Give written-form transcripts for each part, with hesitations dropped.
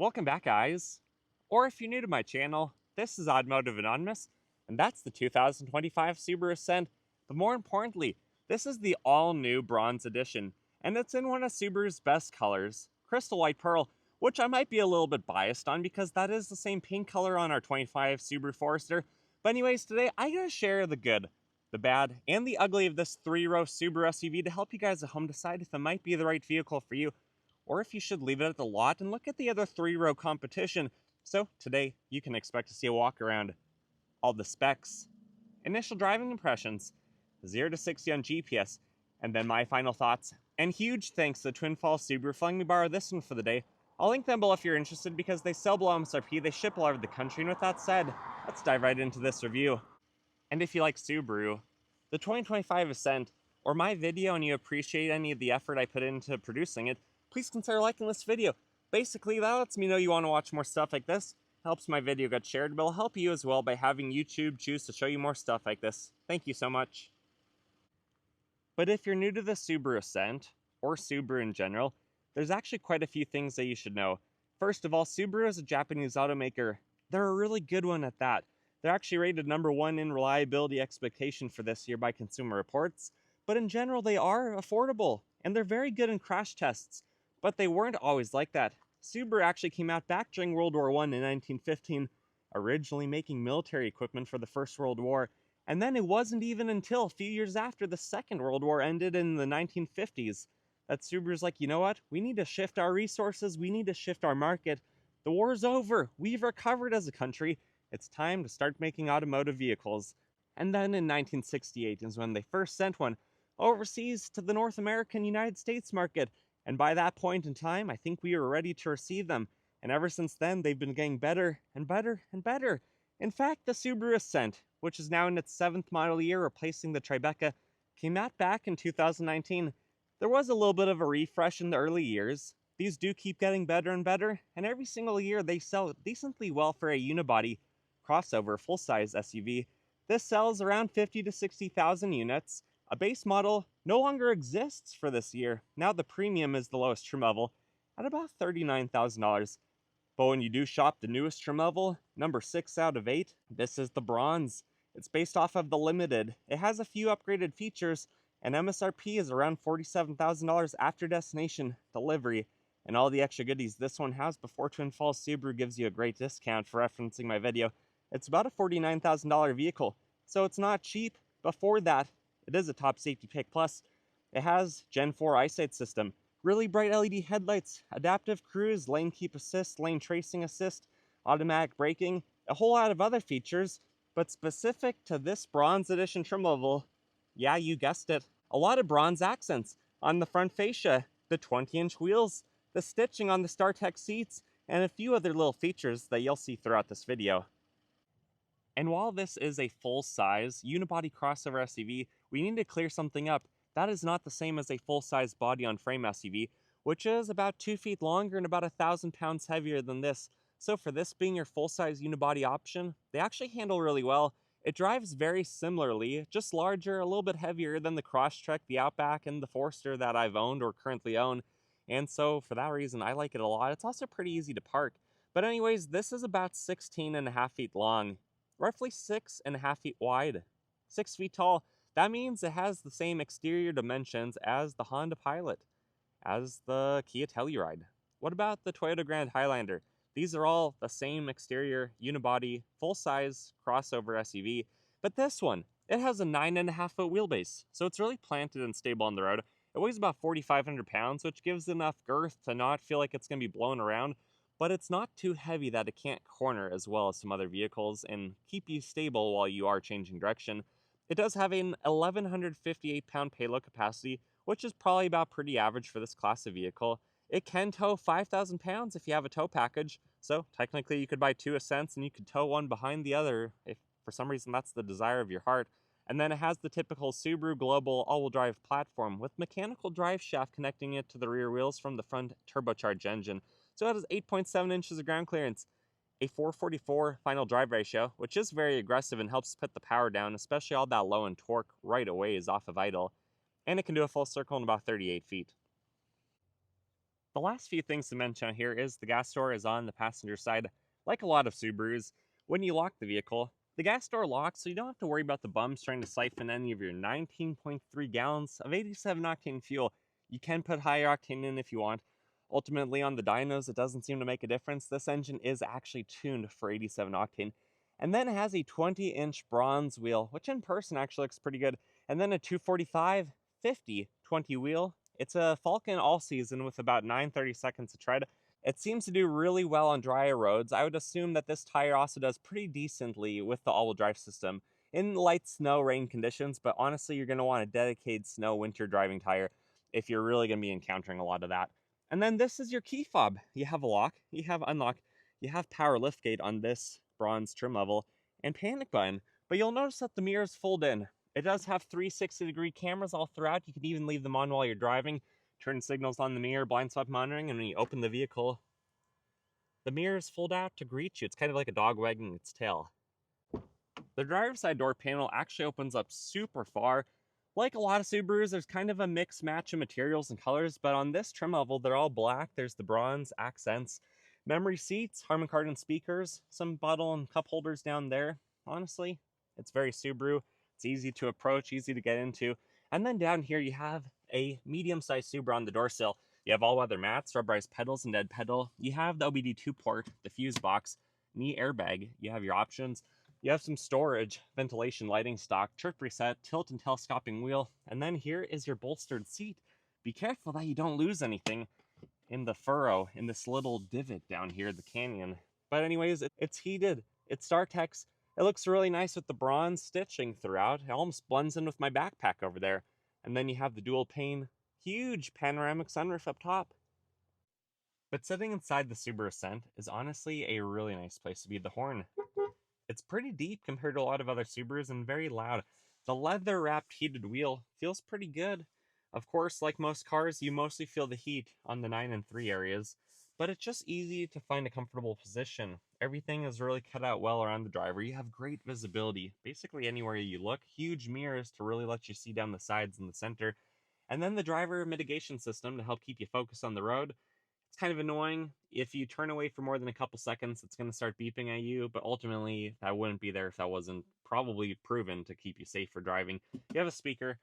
Welcome back, guys. Or if you're new to my channel, this is Automotive Anonymous, and that's the 2025 Subaru Ascent. But more importantly, this is the all-new Bronze Edition, and it's in one of Subaru's best colors, Crystal White Pearl, which I might be a little bit biased on because that is the same paint color on our 25 Subaru Forester. But anyways, today I'm going to share the good, the bad, and the ugly of this three-row Subaru SUV to help you guys at home decide if it might be the right vehicle for you, or if you should leave it at the lot and look at the other three-row competition. So today you can expect to see a walk around, all the specs, initial driving impressions, 0 to 60 on GPS, and then my final thoughts. And huge thanks to Twin Falls Subaru for letting me borrow this one for the day. I'll link them below if you're interested because they sell below MSRP, they ship all over the country, and with that said, let's dive right into this review. And if you like Subaru, the 2025 Ascent, or my video and you appreciate any of the effort I put into producing it, please consider liking this video. Basically, that lets me know you want to watch more stuff like this, helps my video get shared, but it'll help you as well by having YouTube choose to show you more stuff like this. Thank you so much. But if you're new to the Subaru Ascent, or Subaru in general, there's actually quite a few things that you should know. First of all, Subaru is a Japanese automaker. They're a really good one at that. They're actually rated #1 in reliability expectation for this year by Consumer Reports, but in general they are affordable, and they're very good in crash tests. But they weren't always like that. Subaru actually came out back during World War I in 1915, originally making military equipment for the First World War, and then it wasn't even until a few years after the Second World War ended in the 1950s that Subaru's like, you know what, we need to shift our resources, we need to shift our market. The war's over, we've recovered as a country, it's time to start making automotive vehicles. And then in 1968 is when they first sent one overseas to the North American United States market. And by that point in time, I think we were ready to receive them. And ever since then, they've been getting better and better and better. In fact, the Subaru Ascent, which is now in its 7th model year, replacing the Tribeca, came out back in 2019. There was a little bit of a refresh in the early years. These do keep getting better and better, and every single year they sell decently well for a unibody crossover full-size SUV. This sells around 50 to 60,000 units. A base model no longer exists for this year. Now the premium is the lowest trim level at about $39,000. But when you do shop the newest trim level, number 6 out of 8, this is the Bronze. It's based off of the Limited. It has a few upgraded features, and MSRP is around $47,000 after destination delivery. And all the extra goodies this one has before Twin Falls Subaru gives you a great discount for referencing my video. It's about a $49,000 vehicle, so it's not cheap. Before that, it is a top safety pick. Plus, it has Gen 4 eyesight system, really bright LED headlights, adaptive cruise, lane keep assist, lane tracing assist, automatic braking, a whole lot of other features, but specific to this Bronze Edition trim level, yeah, you guessed it, a lot of bronze accents on the front fascia, the 20-inch wheels, the stitching on the StarTech seats, and a few other little features that you'll see throughout this video. And while this is a full-size unibody crossover SUV, we need to clear something up. That is not the same as a full-size body-on-frame SUV, which is about 2 feet longer and about 1,000 pounds heavier than this. So for this being your full-size unibody option, they actually handle really well. It drives very similarly, just larger, a little bit heavier than the Crosstrek, the Outback, and the Forester that I've owned or currently own. And so for that reason, I like it a lot. It's also pretty easy to park. But anyways, this is about 16.5 feet long, roughly 6.5 feet wide, 6 feet tall. That means it has the same exterior dimensions as the Honda Pilot, as the Kia Telluride. What about the Toyota Grand Highlander? These are all the same exterior, unibody, full-size crossover SUV, but this one, it has a 9.5 foot wheelbase, so it's really planted and stable on the road. It weighs about 4,500 pounds, which gives enough girth to not feel like it's going to be blown around, but it's not too heavy that it can't corner as well as some other vehicles and keep you stable while you are changing direction. It does have an 1,158 pound payload capacity, which is probably about pretty average for this class of vehicle. It can tow 5,000 pounds if you have a tow package, so technically you could buy 2 Ascents and you could tow one behind the other if for some reason that's the desire of your heart. And then it has the typical Subaru Global all-wheel drive platform with mechanical drive shaft connecting it to the rear wheels from the front turbocharged engine. So it has 8.7 inches of ground clearance, a 444 final drive ratio, which is very aggressive and helps put the power down, especially all that low end torque right away is off of idle. And it can do a full circle in about 38 feet. The The last few things to mention here is the gas door is on the passenger side. Like a lot of Subarus, when you lock the vehicle, the gas door locks, so you don't have to worry about the bums trying to siphon any of your 19.3 gallons of 87 octane fuel. You can put higher octane in if you want. Ultimately, on the dynos, it doesn't seem to make a difference. This engine is actually tuned for 87 octane. And then it has a 20-inch bronze wheel, which in person actually looks pretty good. And then a 245/50 20 wheel. It's a Falcon all-season with about 930 seconds of tread. It seems to do really well on drier roads. I would assume that this tire also does pretty decently with the all-wheel drive system in light snow, rain conditions, but honestly, you're going to want a dedicated snow winter driving tire if you're really going to be encountering a lot of that. And then this is your key fob. You have a lock, you have unlock, you have power liftgate on this bronze trim level, and panic button. But you'll notice that the mirrors fold in. It does have 360-degree cameras all throughout. You can even leave them on while you're driving. Turn signals on the mirror, blind spot monitoring, and when you open the vehicle, the mirrors fold out to greet you. It's kind of like a dog wagging its tail. The driver's side door panel actually opens up super far. Like a lot of Subarus, there's kind of a mixed match of materials and colors, but on this trim level, they're all black. There's the bronze accents, memory seats, Harman Kardon speakers, some bottle and cup holders down there. Honestly, it's very Subaru. It's easy to approach, easy to get into. And then down here, you have a medium-sized Subaru on the door sill. You have all-weather mats, rubberized pedals, and dead pedal. You have the OBD2 port, the fuse box, knee airbag. You have your options. You have some storage, ventilation, lighting stock, chirp reset, tilt and telescoping wheel, and then here is your bolstered seat. Be careful that you don't lose anything in the furrow, in this little divot down here, the canyon. But anyways, it's heated, it's StarTex. It looks really nice with the bronze stitching throughout. It almost blends in with my backpack over there. And then you have the dual pane, huge panoramic sunroof up top. But sitting inside the Subaru Ascent is honestly a really nice place to be. The horn, it's pretty deep compared to a lot of other Subarus and very loud. The leather-wrapped heated wheel feels pretty good. Of course, like most cars, you mostly feel the heat on the 9 and 3 areas, but it's just easy to find a comfortable position. Everything is really cut out well around the driver. You have great visibility, basically anywhere you look. Huge mirrors to really let you see down the sides and the center. And then the driver mitigation system to help keep you focused on the road. It's kind of annoying. If you turn away for more than a couple seconds, it's going to start beeping at you, but ultimately that wouldn't be there if that wasn't probably proven to keep you safe for driving. You have a speaker.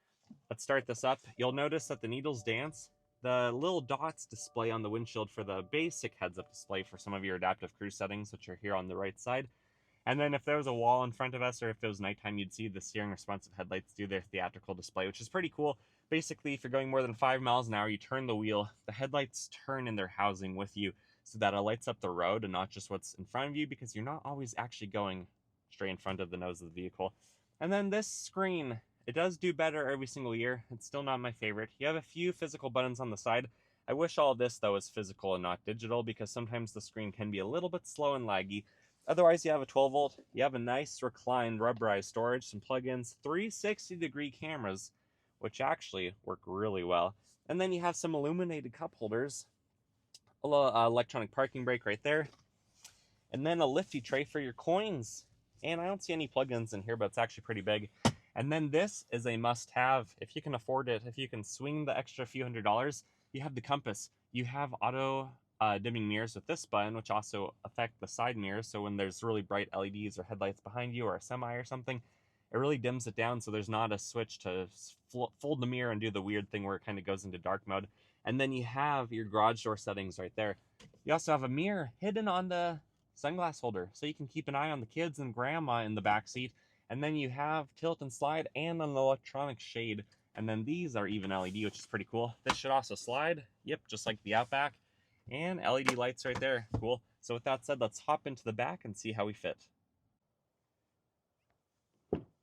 Let's start this up. You'll notice that the needles dance. The little dots display on the windshield for the basic heads-up display for some of your adaptive cruise settings, which are here on the right side. And then if there was a wall in front of us, or if it was nighttime, you'd see the steering responsive headlights do their theatrical display, which is pretty cool. Basically, if you're going more than 5 miles an hour, you turn the wheel, the headlights turn in their housing with you so that it lights up the road and not just what's in front of you, because you're not always actually going straight in front of the nose of the vehicle. And then this screen, it does do better every single year. It's still not my favorite. You have a few physical buttons on the side. I wish all of this, though, was physical and not digital, because sometimes the screen can be a little bit slow and laggy. Otherwise, you have a 12-volt. You have a nice reclined rubberized storage, some plugins, 360-degree cameras, which actually work really well. And then you have some illuminated cup holders, a little electronic parking brake right there, and then a lifty tray for your coins. And I don't see any plugins in here, but it's actually pretty big. And then this is a must-have. If you can afford it, if you can swing the extra few $100s, you have the compass. You have auto dimming mirrors with this button, which also affect the side mirrors. So when there's really bright LEDs or headlights behind you or a semi or something, it really dims it down, so there's not a switch to fold the mirror and do the weird thing where it kind of goes into dark mode. And then you have your garage door settings right there. You also have a mirror hidden on the sunglass holder, so you can keep an eye on the kids and grandma in the back seat. And then you have tilt and slide and an electronic shade. And then these are even LED, which is pretty cool. This should also slide. Yep, just like the Outback. And LED lights right there. Cool. So with that said, let's hop into the back and see how we fit.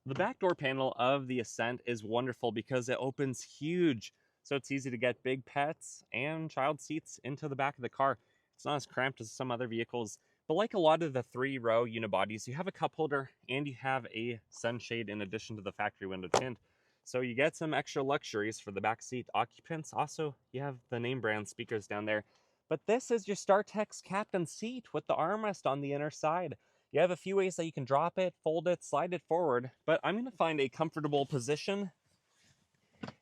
The back door panel of the Ascent is wonderful because it opens huge. So it's easy to get big pets and child seats into the back of the car. It's not as cramped as some other vehicles. But like a lot of the 3-row unibodies, you have a cup holder and you have a sunshade in addition to the factory window tint. So you get some extra luxuries for the back seat occupants. Also, you have the name brand speakers down there. But this is your StarTex captain seat with the armrest on the inner side. You have a few ways that you can drop it, fold it, slide it forward, but I'm going to find a comfortable position,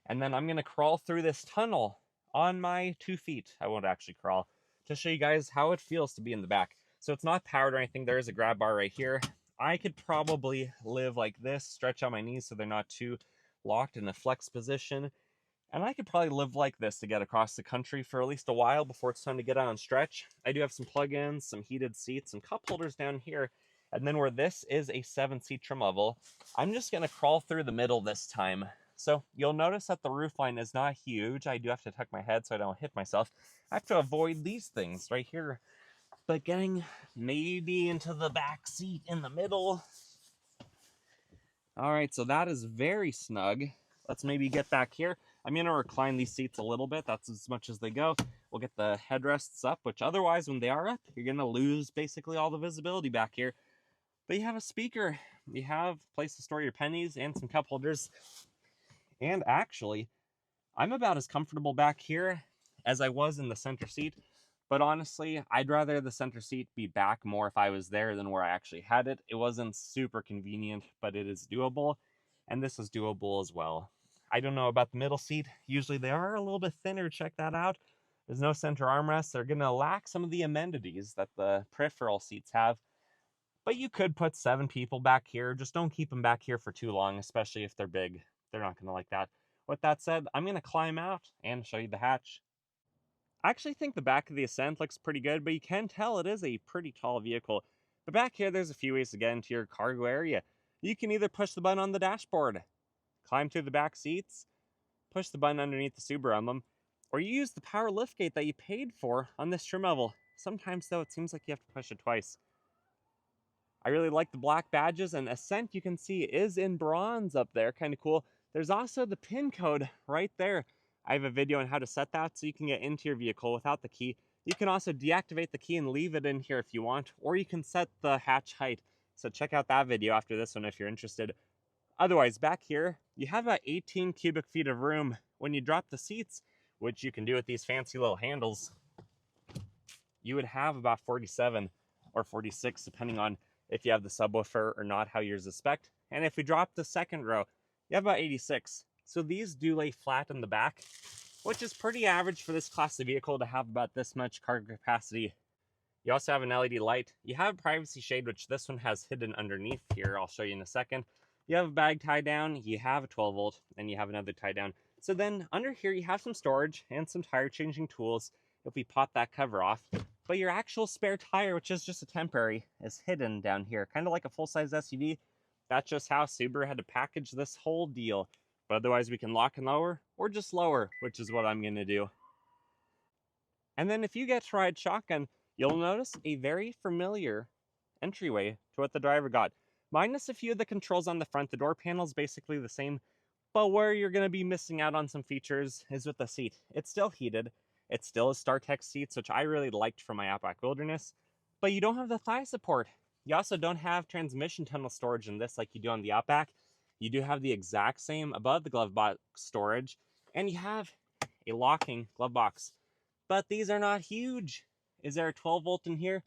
and then I'm going to crawl through this tunnel on my 2 feet. I won't actually crawl, to show you guys how it feels to be in the back. So it's not powered or anything. There is a grab bar right here. I could probably live like this, stretch out my knees so they're not too locked in a flex position. And I could probably live like this to get across the country for at least a while before it's time to get out and stretch. I do have some plug-ins, some heated seats, some cup holders down here. And then where this is a 7-seat trim level, I'm just going to crawl through the middle this time. So you'll notice that the roofline is not huge. I do have to tuck my head so I don't hit myself. I have to avoid these things right here. But getting maybe into the back seat in the middle. All right, so that is very snug. Let's maybe get back here. I'm going to recline these seats a little bit. That's as much as they go. We'll get the headrests up, which otherwise when they are up, you're going to lose basically all the visibility back here. But you have a speaker. You have a place to store your pennies and some cup holders. And actually, I'm about as comfortable back here as I was in the center seat. But honestly, I'd rather the center seat be back more if I was there than where I actually had it. It wasn't super convenient, but it is doable. And this is doable as well. I don't know about the middle seat. Usually they are a little bit thinner. Check that out. There's no center armrest. They're going to lack some of the amenities that the peripheral seats have. But you could put 7 people back here. Just don't keep them back here for too long, especially if they're big. They're not going to like that. With that said, I'm going to climb out and show you the hatch. I actually think the back of the Ascent looks pretty good, but you can tell it is a pretty tall vehicle. But back here, there's a few ways to get into your cargo area. You can either push the button on the dashboard, climb through the back seats, push the button underneath the Subaru emblem, or you use the power liftgate that you paid for on this trim level. Sometimes, though, it seems like you have to push it twice. I really like the black badges, and Ascent, you can see, is in bronze up there. Kind of cool. There's also the PIN code right there. I have a video on how to set that so you can get into your vehicle without the key. You can also deactivate the key and leave it in here if you want, or you can set the hatch height. So check out that video after this one if you're interested. Otherwise, back here, you have about 18 cubic feet of room. When you drop the seats, which you can do with these fancy little handles, you would have about 47 or 46, depending on if you have the subwoofer or not, how yours is spec'd. And if we drop the second row, you have about 86. So these do lay flat in the back, which is pretty average for this class of vehicle to have about this much cargo capacity. You also have an LED light. You have a privacy shade, which this one has hidden underneath here. I'll show you in a second. You have a bag tie down, you have a 12 volt, and you have another tie down. So then under here, you have some storage and some tire changing tools if we pop that cover off. But your actual spare tire, which is just a temporary, is hidden down here, kind of like a full-size SUV. That's just how Subaru had to package this whole deal. But otherwise, we can lock and lower, or just lower, which is what I'm going to do. And then if you get to ride shotgun, you'll notice a very familiar entryway to what the driver got. Minus a few of the controls on the front, the door panel is basically the same. But where you're going to be missing out on some features is with the seat. It's still heated. It still is StarTech seats, which I really liked for my Outback Wilderness. But you don't have the thigh support. You also don't have transmission tunnel storage in this like you do on the Outback. You do have the exact same above the glove box storage. And you have a locking glove box. But these are not huge. Is there a 12 volt in here?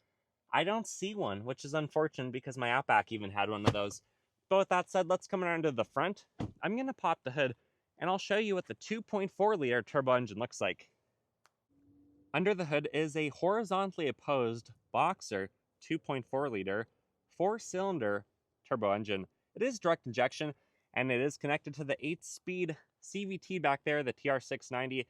I don't see one, which is unfortunate because my Outback even had one of those. But with that said, let's come around to the front. I'm going to pop the hood and I'll show you what the 2.4 liter turbo engine looks like. Under the hood is a horizontally opposed Boxer 2.4 liter 4-cylinder turbo engine. It is direct injection and it is connected to the 8-speed CVT back there, the TR690.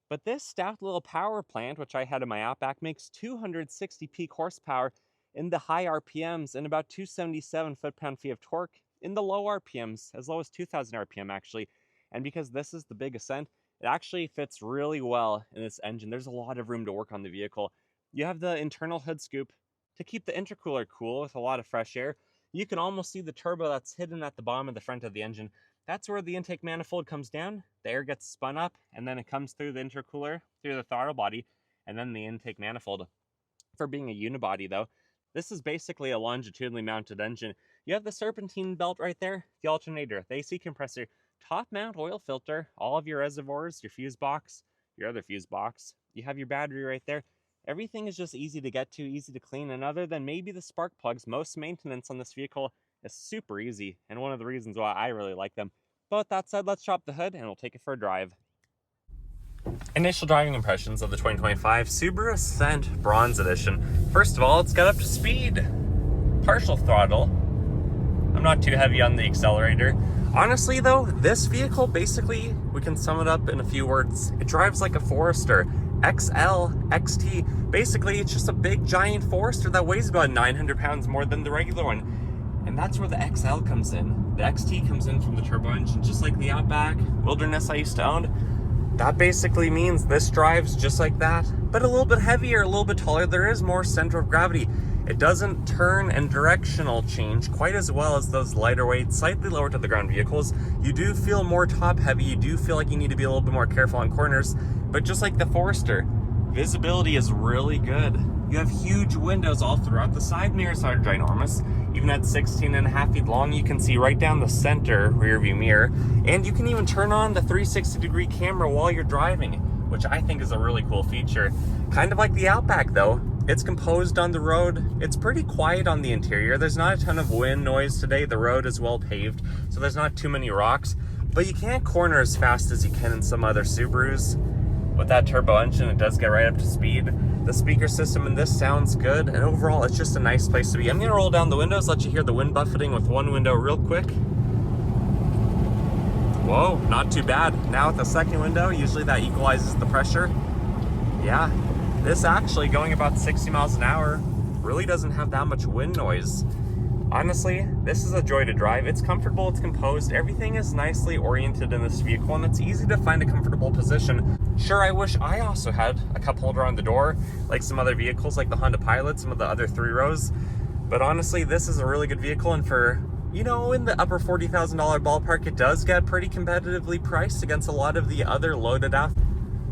But this stout little power plant, which I had in my Outback, makes 260 peak horsepower in the high RPMs and about 277 foot-pound-feet of torque in the low RPMs, as low as 2,000 RPM actually. And because this is the big Ascent, it actually fits really well in this engine. There's a lot of room to work on the vehicle. You have the internal hood scoop to keep the intercooler cool with a lot of fresh air. You can almost see the turbo that's hidden at the bottom of the front of the engine. That's where the intake manifold comes down, the air gets spun up, and then it comes through the intercooler, through the throttle body, and then the intake manifold. For being a unibody though, this is basically a longitudinally mounted engine. You have the serpentine belt right there, the alternator, the AC compressor, top mount oil filter, all of your reservoirs, your fuse box, your other fuse box. You have your battery right there. Everything is just easy to get to, easy to clean, and other than maybe the spark plugs, most maintenance on this vehicle is super easy, and one of the reasons why I really like them. But with that said, let's drop the hood and we'll take it for a drive. Initial driving impressions of the 2025 Subaru Ascent Bronze Edition. First of all, let's get up to speed. Partial throttle. I'm not too heavy on the accelerator. Honestly though, this vehicle basically, we can sum it up in a few words. It drives like a Forester. XL, XT. Basically, it's just a big giant Forester that weighs about 900 pounds more than the regular one. And that's where the XL comes in. The XT comes in from the turbo engine, just like the Outback Wilderness I used to own. That basically means this drives just like that, but a little bit heavier, a little bit taller. There is more center of gravity. It doesn't turn and directional change quite as well as those lighter weight, slightly lower to the ground vehicles. You do feel more top heavy. You do feel like you need to be a little bit more careful on corners, but just like the Forester, visibility is really good. You have huge windows all throughout. The side mirrors are ginormous. Even at 16.5 feet long, you can see right down the center rear view mirror, and you can even turn on the 360-degree camera while you're driving, which I think is a really cool feature. Kind of like the Outback though. It's composed on the road. It's pretty quiet on the interior. There's not a ton of wind noise today. The road is well paved, so there's not too many rocks, but you can't corner as fast as you can in some other Subarus. With that turbo engine, it does get right up to speed. The speaker system in this sounds good, and overall, it's just a nice place to be. I'm gonna roll down the windows, let you hear the wind buffeting with one window real quick. Whoa, not too bad. Now with the second window, usually that equalizes the pressure. Yeah. This actually, going about 60 miles an hour, really doesn't have that much wind noise. Honestly, this is a joy to drive. It's comfortable, it's composed, everything is nicely oriented in this vehicle, and it's easy to find a comfortable position. Sure, I wish I also had a cup holder on the door, like some other vehicles, like the Honda Pilot, some of the other 3 rows. But honestly, this is a really good vehicle, and for, you know, in the upper $40,000 ballpark, it does get pretty competitively priced against a lot of the other loaded out,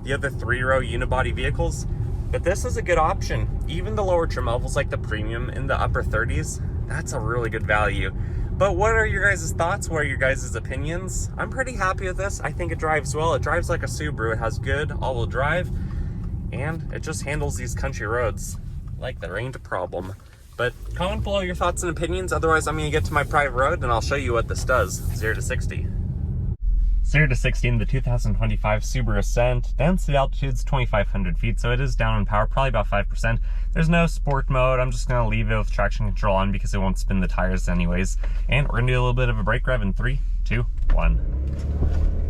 the other 3-row unibody vehicles. But this is a good option. Even the lower trim levels like the Premium in the upper 30s, that's a really good value. But what are your guys' thoughts? What are your guys' opinions? I'm pretty happy with this. I think it drives well. It drives like a Subaru. It has good all-wheel drive, and it just handles these country roads like there ain't a problem. But comment below your thoughts and opinions. Otherwise, I'm gonna get to my private road and I'll show you what this does. 0 to 60. 0 to 60 in the 2025 Subaru Ascent. Density altitude's 2,500 feet, so it is down in power, probably about 5%. There's no sport mode. I'm just gonna leave it with traction control on because it won't spin the tires anyways. And we're gonna do a little bit of a brake rev in 3, 2, 1.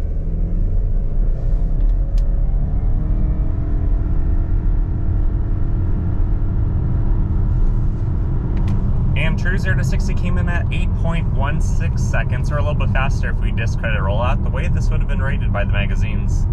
And true 0 to 60 came in at 8.16 seconds, or a little bit faster if we discredit rollout, the way this would have been rated by the magazines.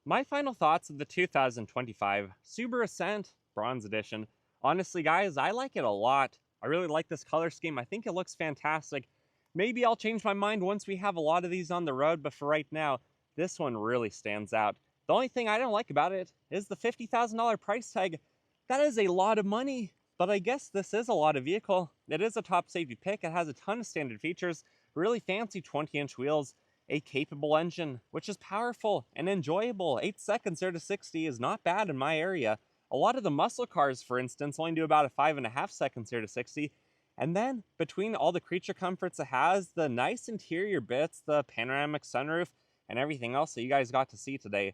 My final thoughts of the 2025 Subaru Ascent Bronze Edition. Honestly, guys, I like it a lot. I really like this color scheme. I think it looks fantastic. Maybe I'll change my mind once we have a lot of these on the road, but for right now, this one really stands out. The only thing I don't like about it is the $50,000 price tag. That is a lot of money. But I guess this is a lot of vehicle. It is a top safety pick. It has a ton of standard features, really fancy 20-inch wheels, a capable engine, which is powerful and enjoyable. 8 seconds 0 to 60 is not bad in my area. A lot of the muscle cars, for instance, only do about a 5.5 seconds 0 to 60. And then between all the creature comforts it has, the nice interior bits, the panoramic sunroof, and everything else that you guys got to see today,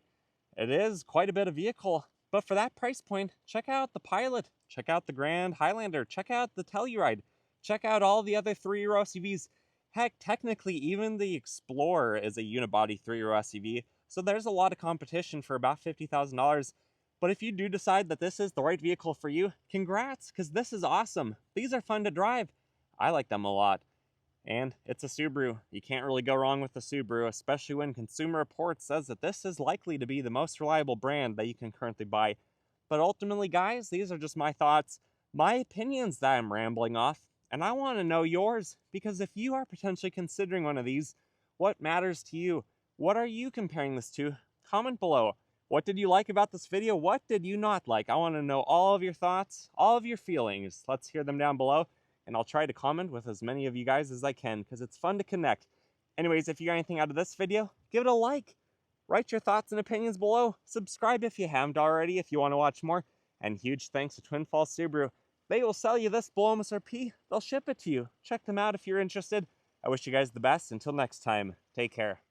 it is quite a bit of vehicle. But for that price point, check out the Pilot, check out the Grand Highlander, check out the Telluride, check out all the other 3-row SUVs. Heck, technically, even the Explorer is a unibody 3-row SUV, so there's a lot of competition for about $50,000. But if you do decide that this is the right vehicle for you, congrats, because this is awesome. These are fun to drive. I like them a lot. And it's a Subaru. You can't really go wrong with the Subaru, especially when Consumer Reports says that this is likely to be the most reliable brand that you can currently buy. But ultimately, guys, these are just my thoughts, my opinions that I'm rambling off, and I want to know yours, because if you are potentially considering one of these, what matters to you? What are you comparing this to? Comment below. What did you like about this video? What did you not like? I want to know all of your thoughts, all of your feelings. Let's hear them down below. And I'll try to comment with as many of you guys as I can, because it's fun to connect. Anyways, if you got anything out of this video, give it a like. Write your thoughts and opinions below. Subscribe if you haven't already if you want to watch more. And huge thanks to Twin Falls Subaru. They will sell you this below MSRP. They'll ship it to you. Check them out if you're interested. I wish you guys the best. Until next time, take care.